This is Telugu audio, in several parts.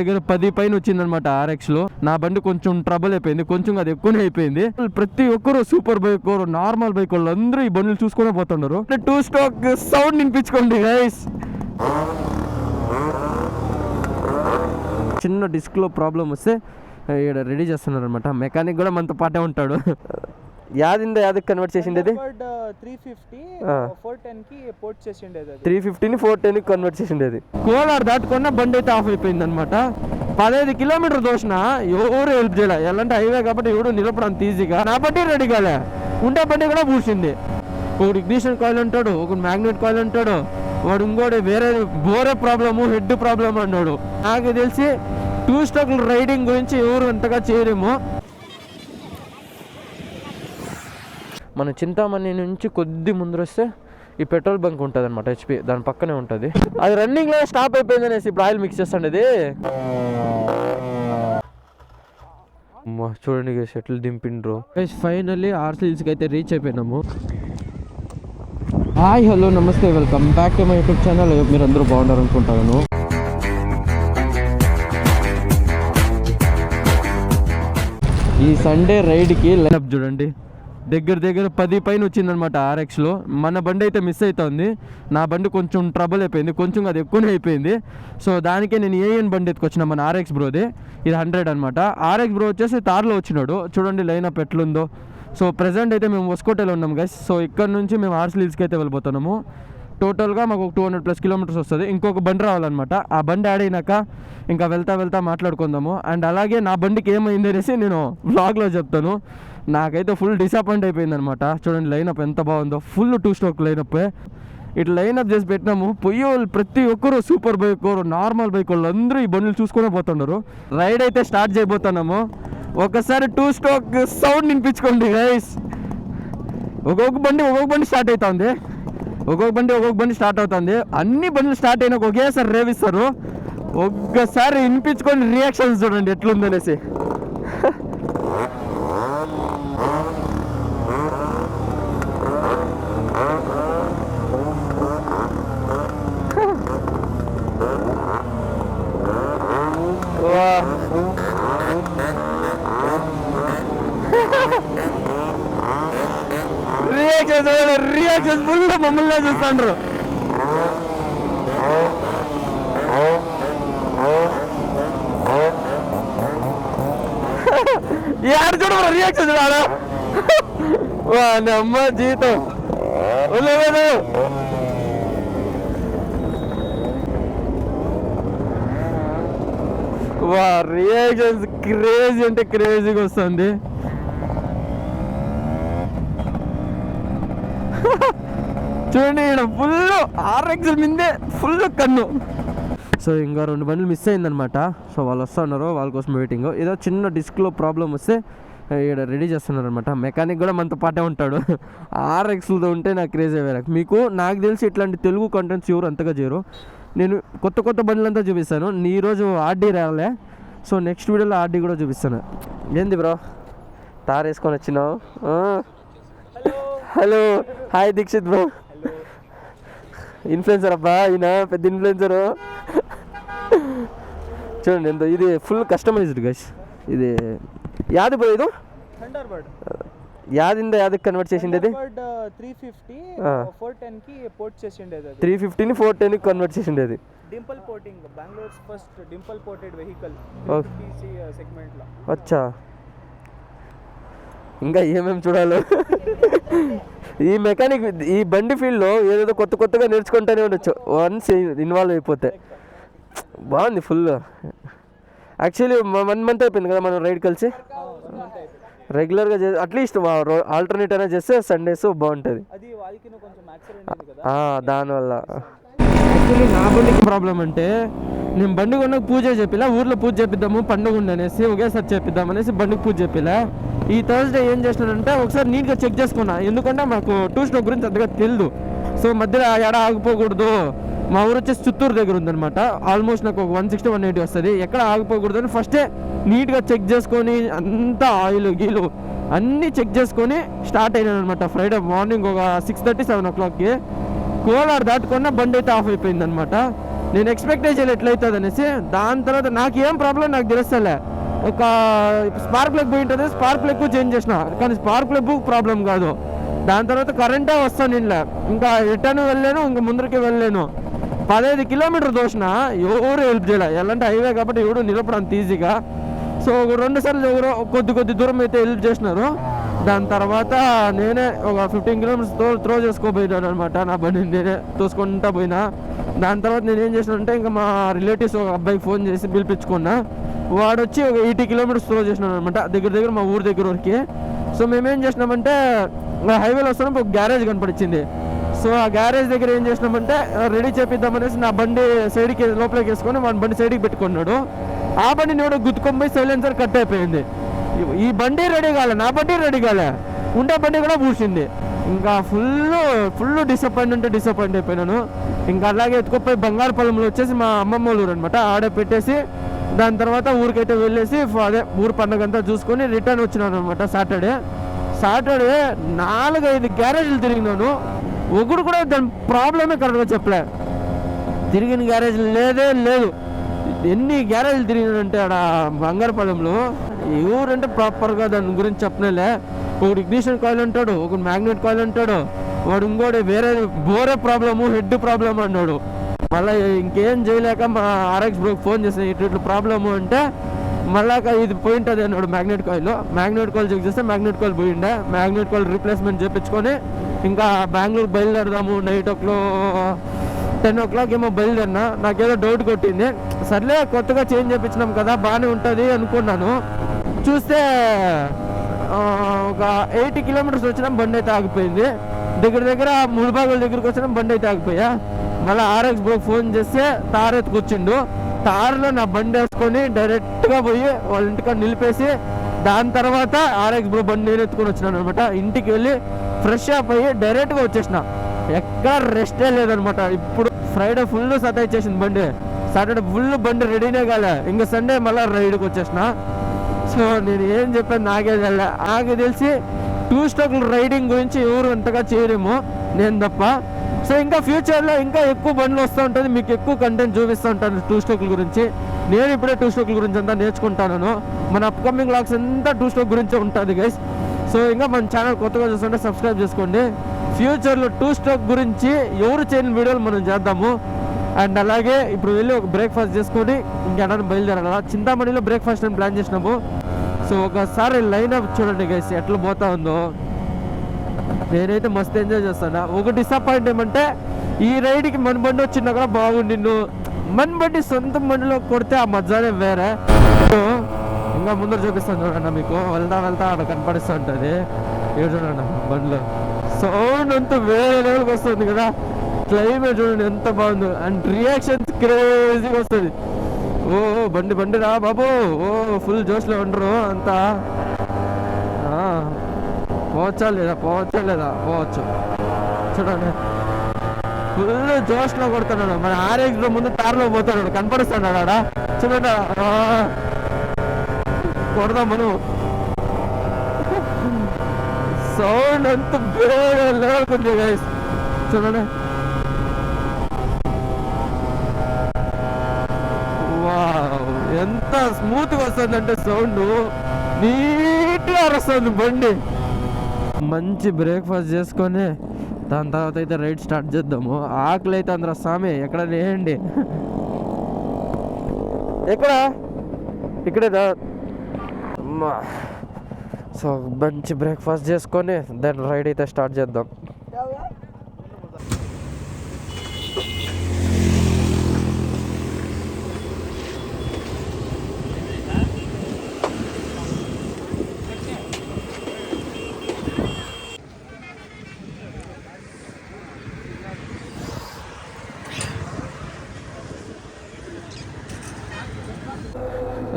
దగ్గర 10 పైన వచ్చిందనమాట RX లో. నా బండి కొంచెం ట్రబుల్ అయిపోయింది, కొంచెం అది ఎక్కువనే అయిపోయింది. ప్రతి ఒక్కరు సూపర్ బైక్, నార్మల్ బైక్ వాళ్ళు అందరూ ఈ బండ్లు చూసుకునే పోతున్నారు. 2 స్ట్రోక్ సౌండ్ వినిపించుకోండి గైస్. చిన్న డిస్క్ లో ప్రాబ్లం వస్తే ఇక్కడ రెడీ చేస్తున్నారు అనమాట. మెకానిక్ కూడా మనతో పాటే ఉంటాడు. యాదకి కన్వర్ట్ చేసిండేది 350ని 410కి కన్వర్ట్ చేసిండేది. కోలార్ దాటుకున్న బండి అయితే ఆఫ్ అయిపోయింది అనమాట. 15 కిలోమీటర్ దోషణ ఎవరు హెల్ప్ చేయలే. ఎలా అంటే హైవే కాబట్టి ఎవరు నిలపడం అంత ఈజీగా. నా బండి రెడీ కాలే, ఉండే బండి కూడా పూసింది. ఒకటి ఇగ్నిషన్ కాయిల్ అంటాడు, ఒకటి మ్యాగ్నెట్ కాయిల్ అంటాడు, వాడు ఇంకోటి వేరే బోరే ప్రాబ్లము, హెడ్ ప్రాబ్లమ్ అన్నాడు. నాకు తెలిసి 2 స్ట్రోక్ రైడింగ్ గురించి ఎవరు అంతగా చేయరేమో. మన చింతామణి నుంచి కొద్ది ముందు వస్తే ఈ పెట్రోల్ బంక్ ఉంటుంది అనమాట, HP దాని పక్కనే ఉంటుంది. అది రన్నింగ్లో స్టాప్ అయిపోయింది అనేసి ఇప్పుడు ఆయిల్ మిక్స్ చేస్తుండేది. చూడండి ఎట్లు దింపిండ్రు. ఫైనల్లీ ఆర్సీ హిల్స్కి అయితే రీచ్ అయిపోయినాము. హాయ్ హలో నమస్తే, welcome back to my YouTube channel. మీరు అందరూ బాగున్నారు అనుకుంటాను. ఈ సండే రైడ్కి లైనప్ చూడండి, దగ్గర 10 పైన వచ్చిందనమాట RX లో. మన బండి అయితే మిస్ అవుతుంది. నా బండి కొంచెం ట్రబుల్ అయిపోయింది, కొంచెం అది ఎక్కువనే అయిపోయింది. సో దానికే నేను AN బండి ఎత్తుకొచ్చిన, మన RX బ్రోది. ఇది 100 అనమాట. RX బ్రో వచ్చేసి తార్లో వచ్చినాడు. చూడండి లైనప్ ఎట్లుందో. సో ప్రజెంట్ అయితే మేము వస్కోటలో ఉన్నాం గైస్. సో ఇక్కడ నుంచి మేము ఆర్సీ హిల్స్కి అయితే వెళ్ళిపోతున్నాము. టోటల్గా మాకు 200+ కిలోమీటర్స్ వస్తుంది. ఇంకొక బండి రావాలన్నమాట. ఆ బండి యాడ్ అయినాక ఇంకా వెళ్తా మాట్లాడుకుందాము. అండ్ అలాగే నా బండికి ఏమైంది అనేసి నేను వ్లాగ్లో చెప్తాను. నాకైతే ఫుల్ డిసప్పాయింట్ అయిపోయింది అనమాట. చూడండి లైనప్ ఎంత బాగుందో, ఫుల్ 2 స్ట్రోక్ లైనప్. ఇట్లా లైనప్ చేసి పెట్టినాము. పొయ్యి వాళ్ళు ప్రతి ఒక్కరు సూపర్ బైక్, నార్మల్ బైక్ వాళ్ళు అందరూ ఈ బండ్లు చూసుకునే పోతున్నారు. రైడ్ అయితే స్టార్ట్ చేయబోతున్నాము. ఒకసారి 2 స్ట్రోక్ సౌండ్ వినిపించుకోండి గైస్. ఒక్కొక్క బండి స్టార్ట్ అవుతుంది, ఒక్కొక్క బండి స్టార్ట్ అవుతుంది. అన్ని బండ్లు స్టార్ట్ అయినాక ఒకేసారి రేవిస్తారు. ఒక్కసారి వినిపించుకొని రియాక్షన్స్ చూడండి ఎట్లుందనేసి. రియాక్షన్స్ ఫుల్ మమ్మల్ని చూస్తాండ్రు. యారు చూడ రియాక్షన్ చూడాలా. అమ్మ జీతం రియాక్షన్స్ క్రేజీ అంటే క్రేజీగా వస్తుంది. చూడండి ఇక్కడ ఫుల్ RX మీదే ఫుల్ కన్ను. సో ఇంకా 2 బండ్లు మిస్ అయిందనమాట. సో వాళ్ళు వస్తున్నారు, వాళ్ళ కోసం వెయిటింగ్. ఏదో చిన్న డిస్క్లో ప్రాబ్లం వస్తే ఇక్కడ రెడీ చేస్తున్నారు అనమాట. మెకానిక్ కూడా మనతో పాటే ఉంటాడు. RXలతో ఉంటే నాకు క్రేజీ వేరే. నాకు తెలిసి ఇట్లాంటి తెలుగు కంటెంట్స్ ఎవరు అంతగా చేయరు. నేను కొత్త బండ్లంతా చూపిస్తాను. ఈరోజు RD రాలే, సో నెక్స్ట్ వీడియోలో RD కూడా చూపిస్తాను. ఏంది బ్రో తార్ వేసుకొని వచ్చినావు? Hello, hi Dikshit bro. Influencer అబ్బా, ఈయన పెద్ద ఇన్ఫ్లుయెన్సరు. చూడండి ఎంత ఇది ఫుల్ కస్టమైజ్డ్ గైస్. ఇది యాది బ్రో, ఇది యాదకి కన్వర్ట్ చేసిండేది 350ని 410కి కన్వర్ట్ చేసిండేది. Dimple porting, Bengaluru first dimple ported vehicle segment లో. అచ్చా, ఇంకా ఏమేమి చూడాలో. ఈ మెకానిక్ ఈ బండి ఫీల్డ్లో ఏదేదో కొత్తగా నేర్చుకుంటూనే ఉండొచ్చు వన్స్ ఇన్వాల్వ్ అయిపోతే. బాగుంది ఫుల్. యాక్చువల్లీ 1 మంత్ అయిపోయింది కదా మనం రైడ్ కలిసి. రెగ్యులర్గా అట్లీస్ట్ ఆల్టర్నేట్ అయినా చేస్తే సండేస్ బాగుంటుంది. దానివల్ల యాక్చువల్లీ నా బండికి ప్రాబ్లం అంటే, నేను బండి కొన్నాక పూజ చెప్పిలా, ఊర్లో పూజ చేపిద్దాము పండుగ ఉండి అనేసి ఒకేసారి చేపిద్దాం అనేసి బండికి పూజ చెప్పిలా. ఈ థర్స్డే ఏం చేసినానంటే ఒకసారి నీట్గా చెక్ చేసుకున్నా, ఎందుకంటే మాకు 2 స్ట్రోక్ గురించి అంతగా తెలియదు. సో మధ్యలో ఎడ ఆగిపోకూడదు. మా ఊరు వచ్చేసి చిత్తూరు దగ్గర ఉందనమాట. ఆల్మోస్ట్ నాకు 160-180 వస్తుంది. ఎక్కడ ఆగిపోకూడదు అని ఫస్టే నీట్గా చెక్ చేసుకొని అంతా ఆయిల్ గీలు అన్నీ చెక్ చేసుకొని స్టార్ట్ అయినాను అనమాట. ఫ్రైడే మార్నింగ్ ఒక 6:30-7 o'clockకి కోలార్ దాటుకున్న బండి అయితే ఆఫ్ అయిపోయింది అనమాట. నేను ఎక్స్పెక్టేషన్ ఎట్లయితుంది అనేసి. దాని తర్వాత నాకు ఏం ప్రాబ్లం నాకు తెలుస్తలే. ఒక స్పార్క్ ప్లగ్ పోయి ఉంటుంది, స్పార్క్ ప్లగ్ చేంజ్ చేసిన, కానీ స్పార్క్ ప్లగ్ ప్రాబ్లం కాదు. దాని తర్వాత కరెంటే వస్తాను ఇంట్లో, ఇంకా రిటర్న్ వెళ్ళాను, ఇంకా ముందరికి వెళ్ళాను. 15 కిలోమీటర్ దోసిన ఎవరు హెల్ప్ చేయలే. ఎలా అంటే హైవే కాబట్టి ఎవరు నిలబడు అంత ఈజీగా. సో 2 సార్లు ఎవరో కొద్ది దూరం అయితే హెల్ప్ చేసినారు. దాని తర్వాత నేనే ఒక 15 కిలోమీటర్స్ త్రో చేసుకోబోయినాను అనమాట. నా బండి నేనే తోసుకుంటా పోయినా. దాని తర్వాత నేను ఏం చేసినానంటే ఇంకా మా రిలేటివ్స్ ఒక అబ్బాయికి ఫోన్ చేసి పిలిపించుకున్నా. వాడు వచ్చి ఒక 80 కిలోమీటర్స్ త్రో చేసినాను అనమాట, దగ్గర మా ఊరి దగ్గర వరకు. సో మేమేం చేసినామంటే హైవేలో వస్తున్నప్పుడు ఒక గ్యారేజ్ కనపడిచ్చింది. సో ఆ గ్యారేజ్ దగ్గర ఏం చేసినామంటే రెడీ చేపిద్దామనేసి నా బండి సైడ్కి లోపలికి వేసుకొని వాడి బండి సైడ్కి పెట్టుకున్నాడు. ఆ బండిని కూడా గుద్దుకొని పోయి సైలెన్సర్ కట్ అయిపోయింది. ఈ బండి రెడీ కాలే, నా బండి రెడీ కాలే, ఉండే బండి కూడా పూసింది. ఇంకా ఫుల్ డిసప్పాయింట్ అయిపోయినాను. ఇంకా అలాగే ఎత్తుకుపోయి బంగారుపాలెంలో వచ్చేసి మా అమ్మమ్మ ఊరు అనమాట, ఆడే పెట్టేసి దాని తర్వాత ఊరికైతే వెళ్ళేసి అదే ఊరు పండుగ అంతా చూసుకొని రిటర్న్ వచ్చినాను అనమాట. సాటర్డే 4-5 గ్యారేజ్లు తిరిగినాను. ఒకడు కూడా దాని ప్రాబ్లమే కరెక్ట్గా చెప్పలే. తిరిగిన గ్యారేజ్ లేదు. ఎన్ని గ్యారేజ్లు తిరిగినానంటే ఆడ బంగారుపాలెంలో ఎవరంటే ప్రాపర్గా దాని గురించి చెప్పనేలే. ఒకడు ఇగ్నిషన్ కాయిల్ అంటాడు, ఒకడు మ్యాగ్నెట్ కాయిల్ అంటాడు, వాడు ఇంకోటి వేరే బోరే ప్రాబ్లము, హెడ్ ప్రాబ్లం అన్నాడు. మళ్ళీ ఇంకేం చేయలేక మా RX బ్రోకి ఫోన్ చేసిన ఇట్లా ప్రాబ్లము అంటే మళ్ళా ఇది పోయింటుంది అన్నాడు. మ్యాగ్నెట్ కాయిల్ చెక్ చేస్తే మ్యాగ్నెట్ కాయిల్ పోయిండే. మ్యాగ్నెట్ కాయిల్ రీప్లేస్మెంట్ చేయించుకొని ఇంకా బెంగళూరు బయలుదేరదాము. నైట్ 10 o'clock ఏమో బయలుదేరినా. నాకేదో డౌట్ కొట్టింది. సర్లే కొత్తగా చేంజ్ చేయించినాం కదా బాగానే ఉంటుంది అనుకున్నాను. చూస్తే ఒక 80 కిలోమీటర్స్ వచ్చినా బండి అయితే ఆగిపోయింది. దగ్గర ముళ్ళబాగుల దగ్గరికి వచ్చినా బండి అయితే ఆగిపోయా. మళ్ళీ RX బ్రోకి ఫోన్ చేస్తే తార్ ఎత్తుకొచ్చిండు. తారులో నా బండి వేసుకొని డైరెక్ట్గా పోయి వాళ్ళ ఇంటికాడ నిలిపేసి దాని తర్వాత RX బ్రో బండి నేను ఎత్తుకొని వచ్చినాను అనమాట. ఇంటికి వెళ్ళి ఫ్రెష్ అప్ అయ్యి డైరెక్ట్గా వచ్చేసిన. ఎక్కడ రెస్టే లేదనమాట. ఇప్పుడు ఫ్రైడే ఫుల్ సతాయిచ్చేసింది బండి, సాటర్డే ఫుల్ బండి రెడీనే కాలే. ఇంకా సండే మళ్ళీ రైడ్కి వచ్చేసిన. సో నేను ఏం చెప్పాను నాకే తెలిసి 2 స్ట్రోక్ల రైడింగ్ గురించి ఎవరు అంతగా చేయలేము, నేను తప్ప. సో ఇంకా ఫ్యూచర్లో ఇంకా ఎక్కువ బండ్లు వస్తూ ఉంటుంది, మీకు ఎక్కువ కంటెంట్ చూపిస్తూ ఉంటాను 2 స్ట్రోక్ల గురించి. నేను ఇప్పుడే 2 స్ట్రోక్ల గురించి అంతా నేర్చుకుంటాను. మన అప్కమింగ్ వ్లాగ్స్ అంతా 2 స్ట్రోక్ గురించే ఉంటుంది గైస్. సో ఇంకా మన ఛానల్ కొత్తగా చూస్తుంటే సబ్స్క్రైబ్ చేసుకోండి. ఫ్యూచర్లో 2 స్ట్రోక్ గురించి ఎవరు చేయని వీడియోలు మనం చేద్దాము. అండ్ అలాగే ఇప్పుడు వెళ్ళి ఒక బ్రేక్ఫాస్ట్ చేసుకొని ఇంకెక్కడ బయలుదేరాలి. చింతామణిలో బ్రేక్ఫాస్ట్ అని ప్లాన్ చేసినాము. సో ఒకసారి లైన్ అప్ చూడండి గైస్ ఎట్లా పోతా ఉందో. నేనైతే మస్తు ఎంజాయ్ చేస్తాను. ఒక డిసప్పాయింట్ ఏమంటే ఈ రైడ్కి మన బండి వచ్చినా కూడా బాగుండి, మన బండి సొంత బండిలో కొడితే ఆ మజానే వేరే. ఇంకా ముందర చూపిస్తాను చూడండి, మీకు వెళ్తా అక్కడ కనపడిస్తూ ఉంటుంది. చూడండి బండిలో సౌండ్ అంతా వేరే లెవెల్కి వస్తుంది కదా. క్లైమేట్ చూడండి ఎంత బాగుందో. అండ్ రియాక్షన్స్ క్రేజీగా వస్తుంది. ఓ బండి రా బాబు, ఓ ఫుల్ జోష్లో ఉండరు అంతా. పోవచ్చా లేదా పోవచ్చు. చూడండి ఫుల్ జోష్లో కొడుతున్నాడు. మన RX బ్రో ముందు తారులో పోతున్నాడు, కనపడిస్తున్నాడు ఆడ. చూడండి కొడదాం మనం. సౌండ్ అంత వేరే లెవెల్కి ఉంది గైస్. చూడండి ఎంత స్మూత్గా వస్తుంది అంటే సౌండ్ నీట్గా వస్తుంది బండి. మంచి బ్రేక్ఫాస్ట్ చేసుకొని దాని తర్వాత అయితే రైడ్ స్టార్ట్ చేద్దాము. ఆకలి అయితే అందరూ స్వామి ఎక్కడ లేండి. ఇక్కడే అమ్మా. సో మంచి బ్రేక్ఫాస్ట్ చేసుకొని దాని రైడ్ అయితే స్టార్ట్ చేద్దాం.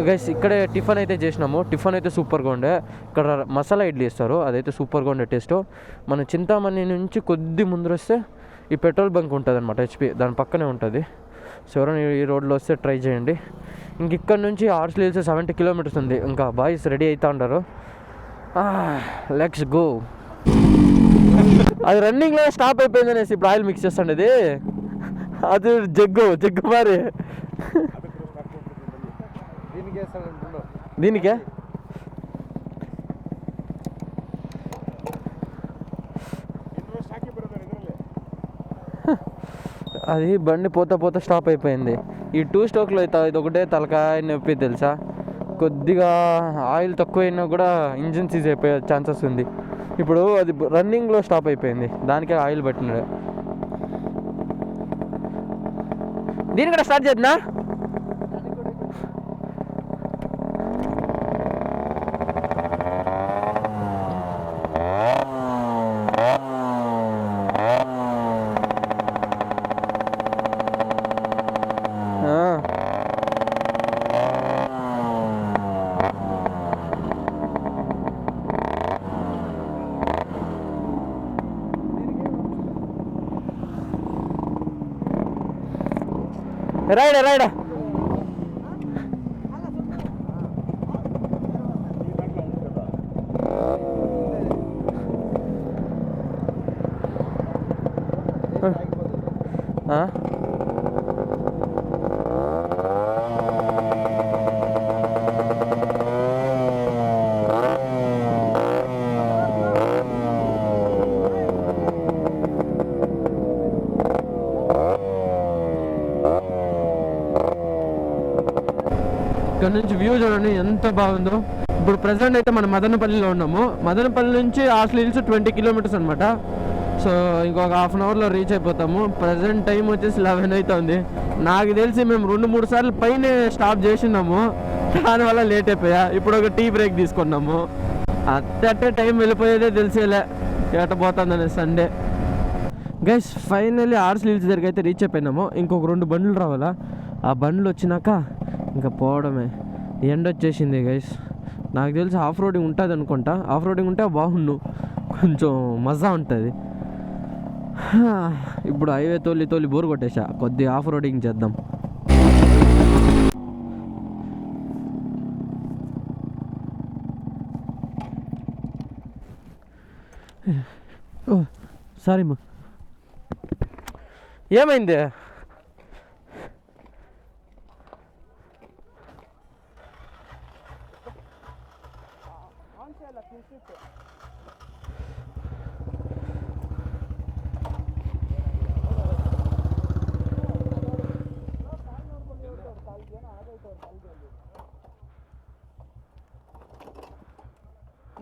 గైస్ ఇక్కడే టిఫిన్ అయితే చేసినాము. టిఫిన్ అయితే సూపర్గా ఉండే. ఇక్కడ మసాలా ఇడ్లీ ఇస్తారు, అదైతే సూపర్గా ఉండే టేస్ట్. మన చింతామణి నుంచి కొద్ది ముందర వస్తే ఈ పెట్రోల్ బంక్ ఉంటుంది అనమాట, HP దాని పక్కనే ఉంటుంది. సో ఎవరైనా ఈ రోడ్లో వస్తే ట్రై చేయండి. ఇంక ఇక్కడ నుంచి హార్స్లీ హిల్స్ 70 కిలోమీటర్స్ ఉంది. ఇంకా బాయ్స్ రెడీ అవుతా ఉంటారు. Let's go. అది రన్నింగ్లో స్టాప్ అయిపోయింది అనేసి ఇప్పుడు ఆయిల్ మిక్స్ చేస్తుండేది. అది జగ్గు మరి దీనికే అది బండి పోతా స్టాప్ అయిపోయింది. ఈ 2 స్ట్రోక్లో అయితే ఇది ఒకటే తలకాయ నొప్పి తెలుసా. కొద్దిగా ఆయిల్ తక్కువైనా కూడా ఇంజిన్ సీజ్ అయిపోయే ఛాన్సెస్ ఉంది. ఇప్పుడు అది రన్నింగ్లో స్టాప్ అయిపోయింది, దానికే ఆయిల్ పట్టినాడు. దీన్ని కూడా స్టార్ట్ చేద్దా? రైడా ఇక్కడ నుంచి వ్యూ చూడండి ఎంత బాగుందో. ఇప్పుడు ప్రజెంట్ అయితే మనం మదనపల్లిలో ఉన్నాము. మదనపల్లి నుంచి హార్స్లీ హిల్స్ 20 కిలోమీటర్స్ అనమాట. సో ఇంకొక హాఫ్ అన్ అవర్లో రీచ్ అయిపోతాము. ప్రజెంట్ టైం వచ్చేసి 11 అవుతుంది. నాకు తెలిసి మేము 2-3 సార్లు పైన స్టాప్ చేసినాము, దానివల్ల లేట్ అయిపోయా. ఇప్పుడు ఒక టీ బ్రేక్ తీసుకున్నాము. అట్టే టైం వెళ్ళిపోయేదే తెలిసేలే ఎట పోతుందని. Sunday guys finally Horsley hills దగ్గరికి అయితే రీచ్ అయిపోయినాము. ఇంకొక 2 బండ్లు రావాలా. ఆ బండ్లు వచ్చినాక ఇంకా పోవడమే. ఎండ్ వచ్చేసింది గైస్. నాకు తెలిసి ఆఫ్ రోడింగ్ ఉంటుంది అనుకుంటా. ఆఫ్ రోడింగ్ ఉంటే బాగుండు, కొంచెం మజా ఉంటుంది. ఇప్పుడు హైవే తోలి బోర్ కొట్టేసా. కొద్దిగా ఆఫ్ రోడింగ్ చేద్దాం. ఓ సారీ మా, ఏమైంది?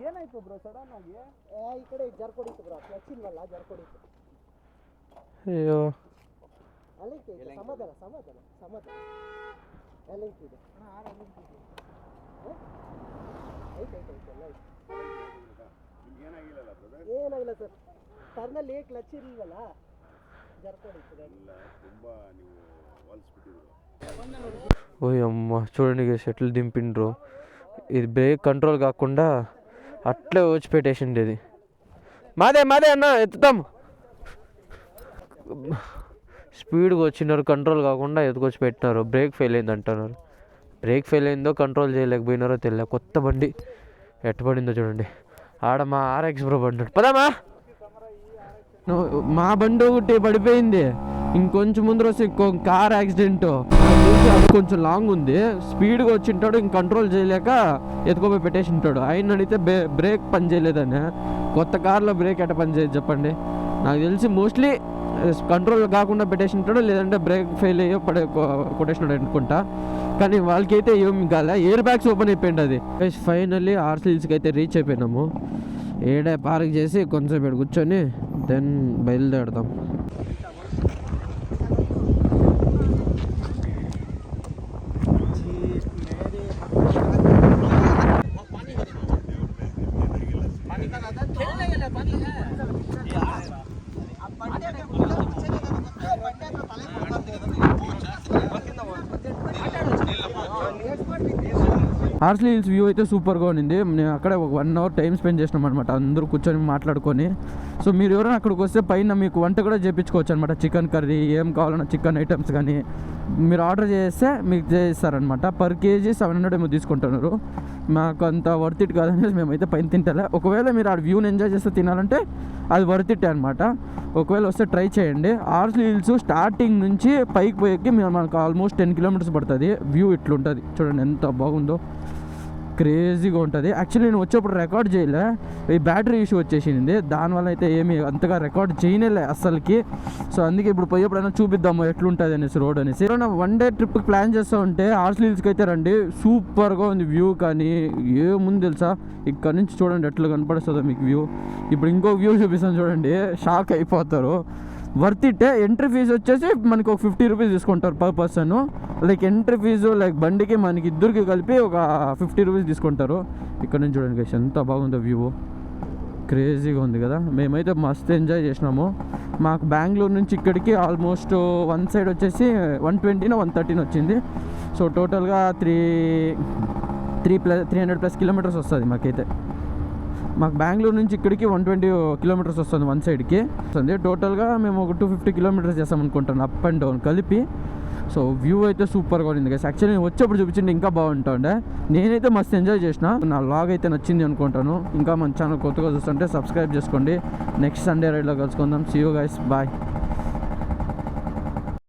ಏನಾಯ್ತು ಬ್ರೋ ಸಡನ್ ಆಗಿ? ಈ ಕಡೆ ಜರ್ಕೊಡಿತ್ತು ಬ್ರೋ, ಕ್ಲಚ್ ಇಲ್ವಲ್ಲ, ಜರ್ಕೊಡಿತ್ತು. ಅಯ್ಯೋ ಅಲ್ಲಿಂತೆ ಸಮಾಧಾನ ಅಲ್ಲಿಂತಿದೆ. ಏನಾಗಿಲ್ಲ ಸರ್, ಟರ್ನಲ್ಲಿ ಕ್ಲಚ್ ಇರಲಿಲ್ಲ, ಜರ್ಕೊಡಿತ್ತು ಗಾಡಿ. ತುಂಬಾ ನೀವು ఓ అమ్మ చూడండి షటిల్ దింపిండ్రు. ఇది బ్రేక్ కంట్రోల్ కాకుండా అట్లే వచ్చి పెట్టేసింది. ఇది మాదే అన్న ఎత్తుతాం. స్పీడ్గా వచ్చినారు, కంట్రోల్ కాకుండా ఎత్తుకొచ్చి పెట్టినారు. బ్రేక్ ఫెయిల్ అయింది అంటున్నారు. బ్రేక్ ఫెయిల్ అయిందో కంట్రోల్ చేయలేకపోయినారో తెలియదు. కొత్త బండి ఎట్టబడిందో చూడండి. ఆడ మా RX బ్రో బండి పదామా. మా బండి ఒకటి పడిపోయింది. ఇంకొంచెం ముందర వస్తే కార్ యాక్సిడెంట్. అది కొంచెం లాంగ్ ఉంది, స్పీడ్గా వచ్చింటాడు. ఇంక కంట్రోల్ చేయలేక ఎత్తుకోపోయి పెట్టేసి ఉంటాడు. ఆయన అడిగితే బ్రేక్ పని చేయలేదని. కొత్త కార్లో బ్రేక్ ఎట్ట పని చేయదు చెప్పండి? నాకు తెలిసి మోస్ట్లీ కంట్రోల్ కాకుండా పెట్టేసి ఉంటాడు, లేదంటే బ్రేక్ ఫెయిల్ అయ్యో కొట్టేసినాడు అనుకుంటా. కానీ వాళ్ళకైతే ఏం కాలే, ఎయిర్ బ్యాగ్స్ ఓపెన్ అయిపోయింది. అది ఫైనల్లీ హార్స్లీ హిల్స్కి అయితే రీచ్ అయిపోయినాము. ఏడే పార్క్ చేసి కొంచెంసేపు కూర్చొని దెన్ బయలుదేరదాం. హార్స్లీ హిల్స్ వ్యూ అయితే సూపర్గా ఉండింది. నేను అక్కడే ఒక 1 అవర్ టైం స్పెండ్ చేసినాం అనమాట, అందరూ కూర్చొని మాట్లాడుకొని. సో మీరు ఎవరైనా అక్కడికి వస్తే పైన మీకు వంట కూడా చేయించుకోవచ్చు అనమాట. చికెన్ కర్రీ ఏం కావాలన్నా చికెన్ ఐటమ్స్ కానీ మీరు ఆర్డర్ చేస్తే మీకు చేయిస్తారనమాట. పర్ కేజీ 700 ఏమో తీసుకుంటున్నారు. మాకు అంత వర్త్ ఇట్ కాదనేసి మేమైతే పైన తింటాలే. ఒకవేళ మీరు ఆ వ్యూని ఎంజాయ్ చేస్తే తినాలంటే అది వర్త్ ఇట్ అనమాట. ఒకవేళ వస్తే ట్రై చేయండి. ఆర్స్లీ హిల్స్ స్టార్టింగ్ నుంచి పైకి పోయేకి మనకు ఆల్మోస్ట్ 10 కిలోమీటర్స్ పడుతుంది. వ్యూ ఇట్లుంటుంది చూడండి, ఎంత బాగుందో, క్రేజీగా ఉంటుంది. యాక్చువల్లీ నేను వచ్చేప్పుడు రికార్డ్ చేయలే, ఈ బ్యాటరీ ఇష్యూ వచ్చేసింది, దానివల్ల అయితే ఏమి అంతగా రికార్డ్ చేయనేలే అస్సలకి. సో అందుకే ఇప్పుడు పోయేప్పుడైనా చూపిద్దాము ఎట్లుంటుంది అనేసి రోడ్ అనేసి. ఏమైనా 1 డే ట్రిప్ ప్లాన్ చేస్తూ ఉంటే ఆర్స్లీ హిల్స్కి అయితే రండి, సూపర్గా ఉంది వ్యూ. కానీ ఏముంది తెలుసా, ఇక్కడ నుంచి చూడండి ఎట్లా కనపడుతుందో మీకు వ్యూ. ఇప్పుడు ఇంకో వ్యూ చూపిస్తాను చూడండి, షాక్ అయిపోతారు. Worth it. ఎంట్రీ ఫీజు వచ్చేసి మనకు ఒక 50 రూపీస్ తీసుకుంటారు per person. Like entry fee like బండికి మనకి ఇద్దరికి కలిపి ఒక 50 రూపీస్ తీసుకుంటారు. ఇక్కడ నుంచి చూడండి గైస్ ఎంత బాగుందో వ్యూ, క్రేజీగా ఉంది కదా. మేమైతే మస్తు ఎంజాయ్ చేసినాము. మాకు బెంగళూరు నుంచి ఇక్కడికి ఆల్మోస్ట్ వన్ సైడ్ వచ్చేసి 120 130 వచ్చింది. సో టోటల్గా 300+ కిలోమీటర్స్ వస్తుంది మాకైతే. మాకు బెంగళూరు నుంచి ఇక్కడికి 120 కిలోమీటర్స్ వస్తుంది వన్ సైడ్కి వస్తుంది. టోటల్గా మేము ఒక 250 కిలోమీటర్స్ చేస్తాం అనుకుంటాను అప్ అండ్ డౌన్ కలిపి. సో వ్యూ అయితే సూపర్గా ఉంది గైస్. యాక్చువల్లీ నేను వచ్చేప్పుడు చూపించింది ఇంకా బాగుంటుండే. నేనైతే మస్తు ఎంజాయ్ చేసిన. నా వ్లాగ్ అయితే నచ్చింది అనుకుంటాను. ఇంకా మన ఛానల్ కొత్తగా చూస్తుంటే సబ్స్క్రైబ్ చేసుకోండి. నెక్స్ట్ సండే రైడ్లో కలుసుకుందాం. See you guys, bye.